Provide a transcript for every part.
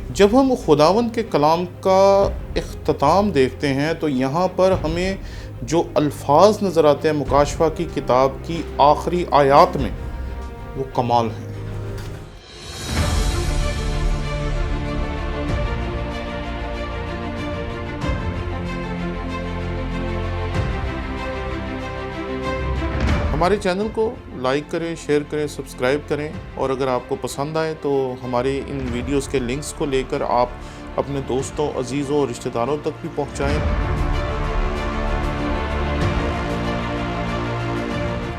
جب ہم خداوند کے کلام کا اختتام دیکھتے ہیں تو یہاں پر ہمیں جو الفاظ نظر آتے ہیں مکاشفہ کی کتاب کی آخری آیات میں، وہ کمال ہیں۔ ہمارے چینل کو لائک کریں، شیئر کریں، سبسکرائب کریں، اور اگر آپ کو پسند آئے تو ہمارے ان ویڈیوز کے لنکس کو لے کر آپ اپنے دوستوں، عزیزوں اور رشتہ داروں تک بھی پہنچائیں،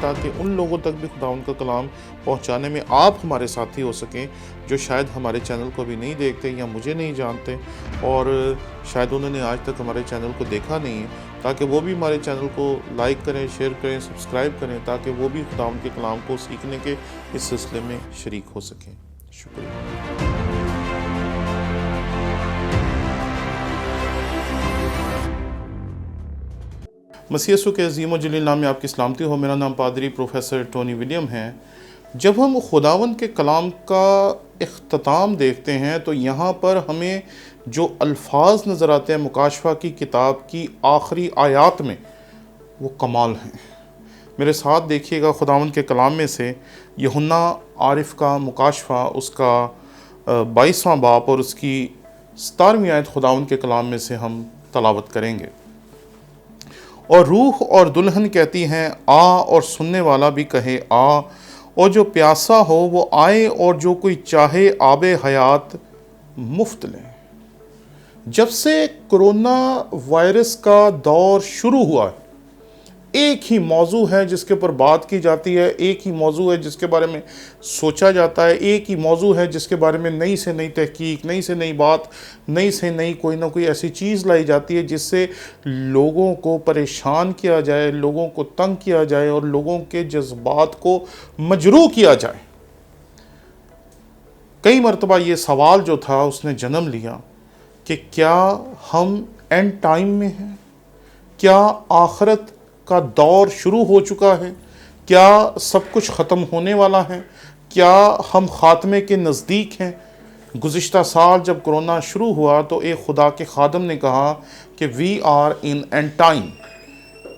تاکہ ان لوگوں تک بھی خداوند کا کلام پہنچانے میں آپ ہمارے ساتھی ہو سکیں جو شاید ہمارے چینل کو بھی نہیں دیکھتے یا مجھے نہیں جانتے، اور شاید انہوں نے آج تک ہمارے چینل کو دیکھا نہیں ہے، تاکہ وہ بھی ہمارے چینل کو لائک کریں، شیئر کریں، سبسکرائب کریں، تاکہ وہ بھی خداوند کے کلام کو سیکھنے کے اس سلسلے میں شریک ہو سکیں۔ شکریہ۔ مسیح یسوع کے عظیم و جلیل نام میں آپ کی سلامتی ہو۔ میرا نام پادری پروفیسر ٹونی ولیم ہے۔ جب ہم خداوند کے کلام کا اختتام دیکھتے ہیں تو یہاں پر ہمیں جو الفاظ نظر آتے ہیں مکاشفہ کی کتاب کی آخری آیات میں، وہ کمال ہیں۔ میرے ساتھ دیکھیے گا خداوند کے کلام میں سے یوحنا عارف کا مکاشفہ، اس کا 22واں باب اور اس کی 17ویں آیت خداوند کے کلام میں سے ہم تلاوت کریں گے۔ اور روح اور دلہن کہتی ہیں آ، اور سننے والا بھی کہے آ، اور جو پیاسا ہو وہ آئے، اور جو کوئی چاہے آب حیات مفت لے۔ جب سے کرونا وائرس کا دور شروع ہوا ہے، ایک ہی موضوع ہے جس کے اوپر بات کی جاتی ہے، ایک ہی موضوع ہے جس کے بارے میں سوچا جاتا ہے، ایک ہی موضوع ہے جس کے بارے میں نئی سے نئی تحقیق، نئی سے نئی بات، نئی سے نئی کوئی نہ کوئی ایسی چیز لائی جاتی ہے جس سے لوگوں کو پریشان کیا جائے، لوگوں کو تنگ کیا جائے اور لوگوں کے جذبات کو مجروح کیا جائے۔ کئی مرتبہ یہ سوال جو تھا اس نے جنم لیا کہ کیا ہم اینڈ ٹائم میں ہیں؟ کیا آخرت کا دور شروع ہو چکا ہے؟ کیا سب کچھ ختم ہونے والا ہے؟ کیا ہم خاتمے کے نزدیک ہیں؟ گزشتہ سال جب کرونا شروع ہوا تو ایک خدا کے خادم نے کہا کہ we are in end time.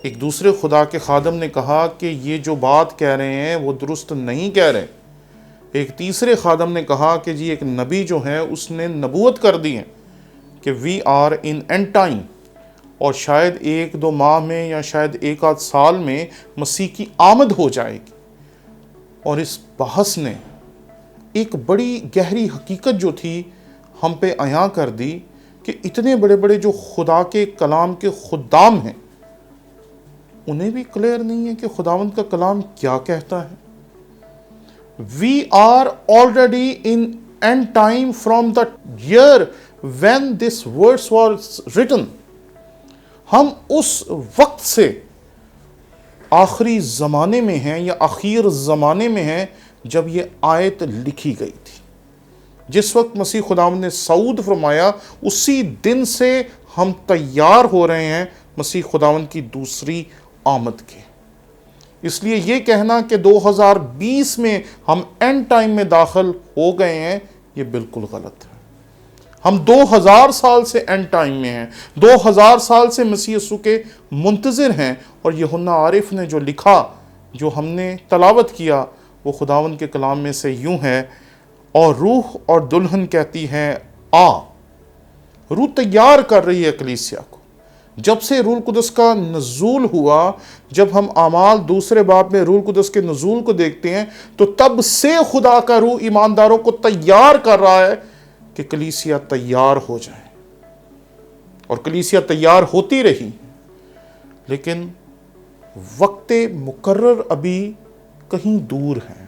ایک دوسرے خدا کے خادم نے کہا کہ یہ جو بات کہہ رہے ہیں وہ درست نہیں کہہ رہے۔ ایک تیسرے خادم نے کہا کہ جی ایک نبی جو ہے اس نے نبوت کر دی ہے کہ we are in end time, اور شاید ایک دو ماہ میں یا شاید ایک آدھ سال میں مسیح کی آمد ہو جائے گی۔ اور اس بحث نے ایک بڑی گہری حقیقت جو تھی ہم پہ عیاں کر دی کہ اتنے بڑے بڑے جو خدا کے کلام کے خدام ہیں، انہیں بھی کلیئر نہیں ہے کہ خداوند کا کلام کیا کہتا ہے۔ We are already in end time from the year when this verse was written۔ ہم اس وقت سے آخری زمانے میں ہیں یا اخیر زمانے میں ہیں جب یہ آیت لکھی گئی تھی۔ جس وقت مسیح خداوند نے صعود فرمایا اسی دن سے ہم تیار ہو رہے ہیں مسیح خداوند کی دوسری آمد کے۔ اس لیے یہ کہنا کہ 2020 میں ہم اینڈ ٹائم میں داخل ہو گئے ہیں، یہ بالکل غلط ہے۔ ہم 2000 سال سے اینڈ ٹائم میں ہیں، 2000 سال سے مسیح یسوع کے منتظر ہیں، اور یوحنا عارف نے جو لکھا، جو ہم نے تلاوت کیا، وہ خداوند کے کلام میں سے یوں ہے، اور روح اور دلہن کہتی ہیں آ۔ روح تیار کر رہی ہے کلیسیا کو۔ جب سے روح القدس کا نزول ہوا، جب ہم اعمال 2 باب میں روح القدس کے نزول کو دیکھتے ہیں تو تب سے خدا کا روح ایمانداروں کو تیار کر رہا ہے کہ کلیسیا تیار ہو جائے، اور کلیسیا تیار ہوتی رہی۔ لیکن وقت مقرر ابھی کہیں دور ہے۔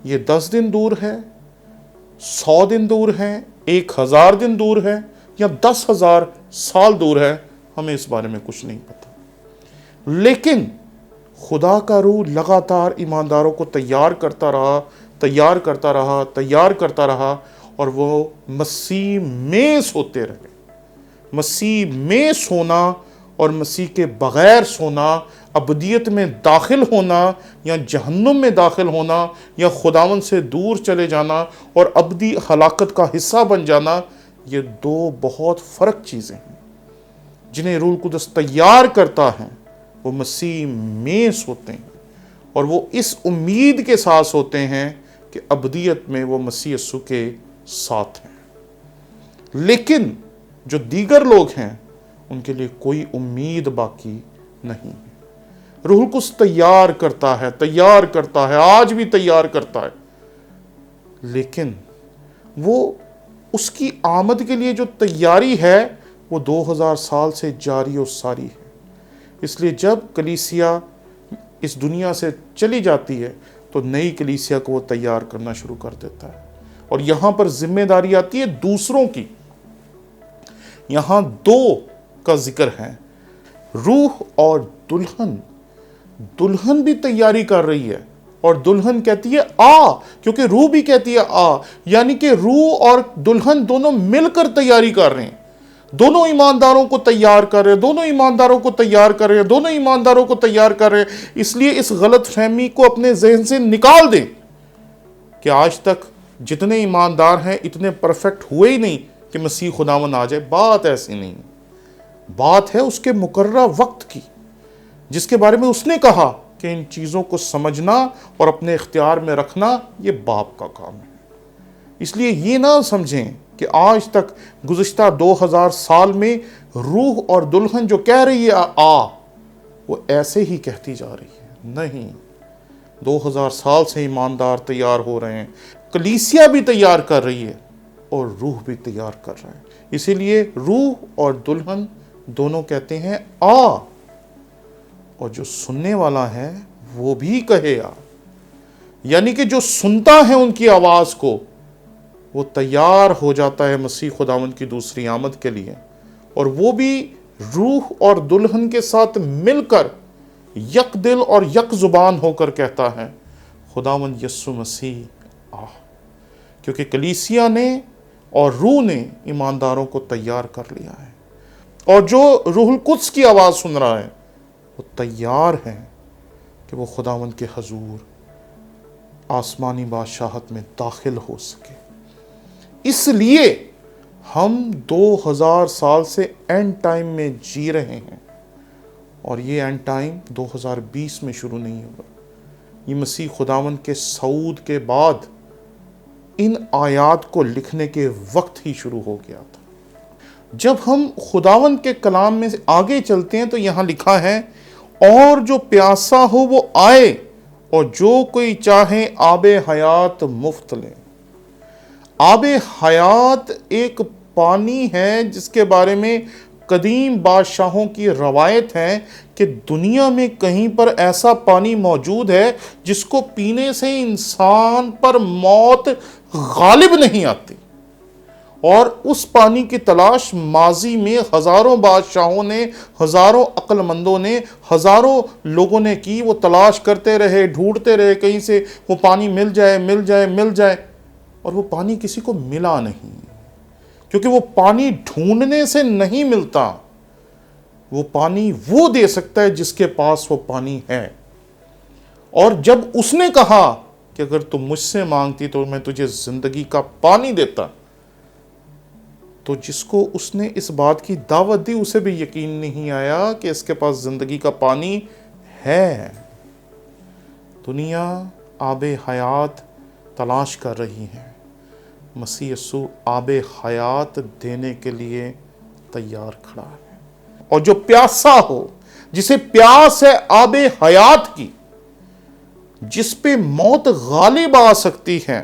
یہ 10 دن دور ہے، 100 دن دور ہے، 1000 دن دور ہے، یا 10,000 سال دور ہے، ہمیں اس بارے میں کچھ نہیں پتا۔ لیکن خدا کا روح لگاتار ایمانداروں کو تیار کرتا رہا، تیار کرتا رہا، تیار کرتا رہا، اور وہ مسیح میں سوتے رہے۔ مسیح میں سونا اور مسیح کے بغیر سونا ابدیت میں داخل ہونا یا جہنم میں داخل ہونا یا خداوند سے دور چلے جانا اور ابدی ہلاکت کا حصہ بن جانا، یہ دو بہت فرق چیزیں ہیں۔ جنہیں روح القدس تیار کرتا ہے وہ مسیح میں ہوتے ہیں، اور وہ اس امید کے ساتھ ہوتے ہیں کہ ابدیت میں وہ مسیح یسوع کے ساتھ ہیں۔ لیکن جو دیگر لوگ ہیں ان کے لیے کوئی امید باقی نہیں ہے۔ روح القدس تیار کرتا ہے، آج بھی تیار کرتا ہے، لیکن وہ اس کی آمد کے لیے جو تیاری ہے وہ 2000 سال سے جاری و ساری ہے۔ اس لیے جب کلیسیا اس دنیا سے چلی جاتی ہے تو نئی کلیسیا کو وہ تیار کرنا شروع کر دیتا ہے۔ اور یہاں پر ذمہ داری آتی ہے دوسروں کی۔ یہاں دو کا ذکر ہے، روح اور دلہن۔ دلہن بھی تیاری کر رہی ہے اور دلہن کہتی ہے آ، کیونکہ روح بھی کہتی ہے آ، یعنی کہ روح اور دلہن دونوں مل کر تیاری کر رہے ہیں۔ دونوں ایمانداروں کو تیار کر رہے ہیں، دونوں ایمانداروں کو تیار کر رہے ہیں، دونوں ایمانداروں کو تیار کر رہے ہیں۔ اس لیے اس غلط فہمی کو اپنے ذہن سے نکال دیں کہ آج تک جتنے ایماندار ہیں اتنے پرفیکٹ ہوئے ہی نہیں کہ مسیح خداوند آ جائے۔ بات ایسی نہیں، بات ہے اس کے مقررہ وقت کی، جس کے بارے میں اس نے کہا کہ ان چیزوں کو سمجھنا اور اپنے اختیار میں رکھنا یہ باپ کا کام ہے۔ اس لیے یہ نہ سمجھیں کہ آج تک گزشتہ 2000 سال میں روح اور دلہن جو کہہ رہی ہے آ، وہ ایسے ہی کہتی جا رہی ہے۔ نہیں، 2000 سال سے ایماندار تیار ہو رہے ہیں، کلیسیا بھی تیار کر رہی ہے اور روح بھی تیار کر رہا ہے۔ اسی لیے روح اور دلہن دونوں کہتے ہیں آ، اور جو سننے والا ہے وہ بھی کہے آ، یعنی کہ جو سنتا ہے ان کی آواز کو وہ تیار ہو جاتا ہے مسیح خداوند کی دوسری آمد کے لیے، اور وہ بھی روح اور دلہن کے ساتھ مل کر یک دل اور یک زبان ہو کر کہتا ہے خداوند یسوع مسیح آ، کیونکہ کلیسیا نے اور روح نے ایمانداروں کو تیار کر لیا ہے، اور جو روح القدس کی آواز سن رہا ہے وہ تیار ہے کہ وہ خداوند کے حضور آسمانی بادشاہت میں داخل ہو سکے۔ اس لیے ہم 2000 سال سے اینڈ ٹائم میں جی رہے ہیں، اور یہ اینڈ ٹائم 2020 میں شروع نہیں ہوگا۔ یہ مسیح خداوند کے صعود کے بعد ان آیات کو لکھنے کے وقت ہی شروع ہو گیا تھا۔ جب ہم خداوند کے کلام میں آگے چلتے ہیں تو یہاں لکھا ہے اور جو پیاسا ہو وہ آئے اور جو کوئی چاہے آب حیات مفت لے۔ آب حیات ایک پانی ہے جس کے بارے میں قدیم بادشاہوں کی روایت ہے کہ دنیا میں کہیں پر ایسا پانی موجود ہے جس کو پینے سے انسان پر موت غالب نہیں آتی، اور اس پانی کی تلاش ماضی میں ہزاروں بادشاہوں نے، ہزاروں عقل مندوں نے، ہزاروں لوگوں نے کی۔ وہ تلاش کرتے رہے، ڈھونڈتے رہے کہیں سے وہ پانی مل جائے، اور وہ پانی کسی کو ملا نہیں، کیونکہ وہ پانی ڈھونڈنے سے نہیں ملتا۔ وہ پانی وہ دے سکتا ہے جس کے پاس وہ پانی ہے۔ اور جب اس نے کہا کہ اگر تم مجھ سے مانگتی تو میں تجھے زندگی کا پانی دیتا، تو جس کو اس نے اس بات کی دعوت دی اسے بھی یقین نہیں آیا کہ اس کے پاس زندگی کا پانی ہے۔ دنیا آب حیات تلاش کر رہی ہے، مسیح یسوع آب حیات دینے کے لیے تیار کھڑا ہے۔ اور جو پیاسا ہو، جسے پیاس ہے آب حیات کی، جس پہ موت غالب آ سکتی ہے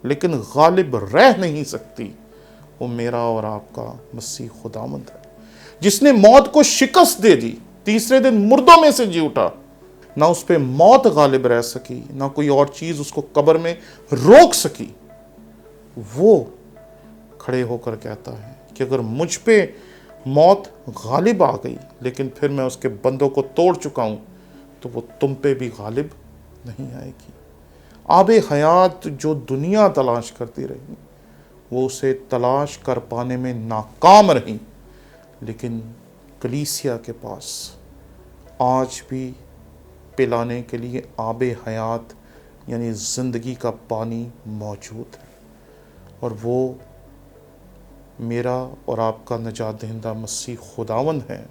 لیکن غالب رہ نہیں سکتی، وہ میرا اور آپ کا مسیح خداوند ہے، جس نے موت کو شکست دے دی، تیسرے دن مردوں میں سے جی اٹھا۔ نہ اس پہ موت غالب رہ سکی، نہ کوئی اور چیز اس کو قبر میں روک سکی۔ وہ کھڑے ہو کر کہتا ہے کہ اگر مجھ پہ موت غالب آ گئی لیکن پھر میں اس کے بندوں کو توڑ چکا ہوں، تو وہ تم پہ بھی غالب نہیں آئے گی۔ آب حیات جو دنیا تلاش کرتی رہی، وہ اسے تلاش کر پانے میں ناکام رہی، لیکن کلیسیا کے پاس آج بھی پلانے کے لیے آب حیات یعنی زندگی کا پانی موجود ہے، اور وہ میرا اور آپ کا نجات دہندہ مسیح خداوند ہے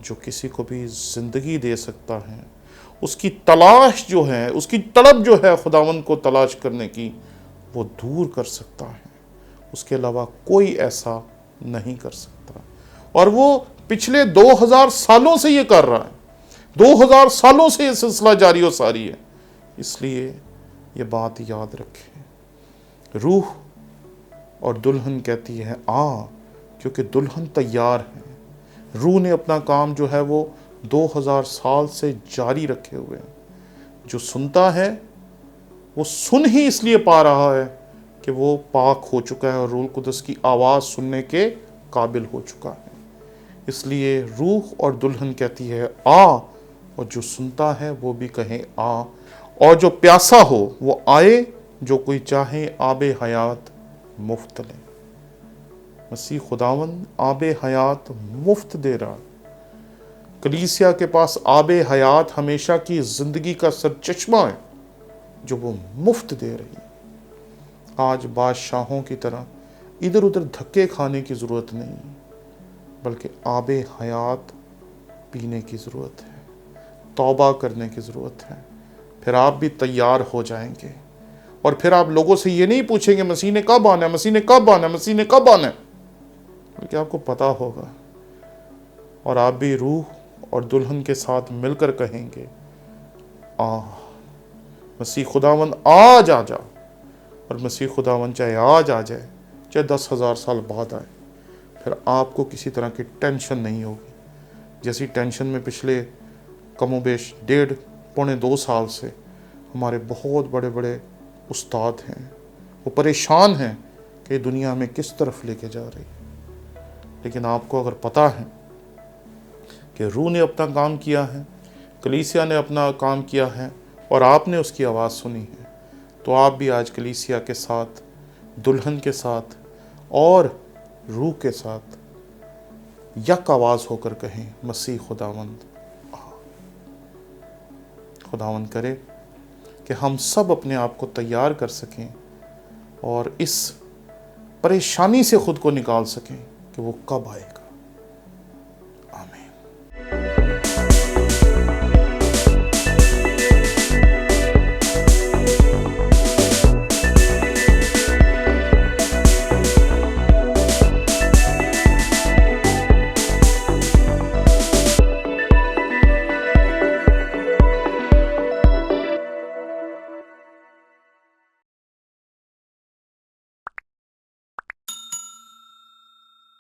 جو کسی کو بھی زندگی دے سکتا ہے۔ اس کی تلاش جو ہے، اس کی طلب جو ہے خداوند کو تلاش کرنے کی، وہ دور کر سکتا ہے۔ اس کے علاوہ کوئی ایسا نہیں کر سکتا، اور وہ پچھلے 2000 سالوں سے یہ کر رہا ہے، 2000 سالوں سے یہ سلسلہ جاری و ساری ہے۔ اس لیے یہ بات یاد رکھیں، روح اور دلہن کہتی ہے آ، کیونکہ دلہن تیار ہے۔ روح نے اپنا کام جو ہے وہ 2000 سال سے جاری رکھے ہوئے ہیں۔ جو سنتا ہے وہ سن ہی اس لیے پا رہا ہے کہ وہ پاک ہو چکا ہے اور روح القدس کی آواز سننے کے قابل ہو چکا ہے۔ اس لیے روح اور دلہن کہتی ہے آ، اور جو سنتا ہے وہ بھی کہے آ، اور جو پیاسا ہو وہ آئے، جو کوئی چاہے آب حیات مفت لے۔ مسیح خداوند آب حیات مفت دے رہا۔ کلیسیا کے پاس آب حیات ہمیشہ کی زندگی کا سرچشمہ ہے جو وہ مفت دے رہی۔ آج بادشاہوں کی طرح ادھر ادھر دھکے کھانے کی ضرورت نہیں، بلکہ آب حیات پینے کی ضرورت ہے، توبہ کرنے کی ضرورت ہے۔ پھر آپ بھی تیار ہو جائیں گے، اور پھر آپ لوگوں سے یہ نہیں پوچھیں گے مسیح نے کب آنا ہے، مسیح نے کب آنا ہے، مسیح نے کب آنا ہے، بلکہ آپ کو پتا ہوگا، اور آپ بھی روح اور دلہن کے ساتھ مل کر کہیں گے آ، مسیح خداوند آج آ جا۔ اور مسیح خداوند چاہے آج آ جائے، چاہے 10,000 سال بعد آئے، پھر آپ کو کسی طرح کی ٹینشن نہیں ہوگی، جیسی ٹینشن میں پچھلے کم و بیش 1.5-2 سال سے ہمارے بہت بڑے بڑے استاد ہیں، وہ پریشان ہیں کہ یہ دنیا میں کس طرف لے کے جا رہی ہے۔ لیکن آپ کو اگر پتہ ہے کہ روح نے اپنا کام کیا ہے، کلیسیا نے اپنا کام کیا ہے، اور آپ نے اس کی آواز سنی ہے، تو آپ بھی آج کلیسیا کے ساتھ، دلہن کے ساتھ اور روح کے ساتھ یک آواز ہو کر کہیں مسیح خداوند آ۔ خداوند کرے کہ ہم سب اپنے آپ کو تیار کر سکیں اور اس پریشانی سے خود کو نکال سکیں کہ وہ کب آئے گا۔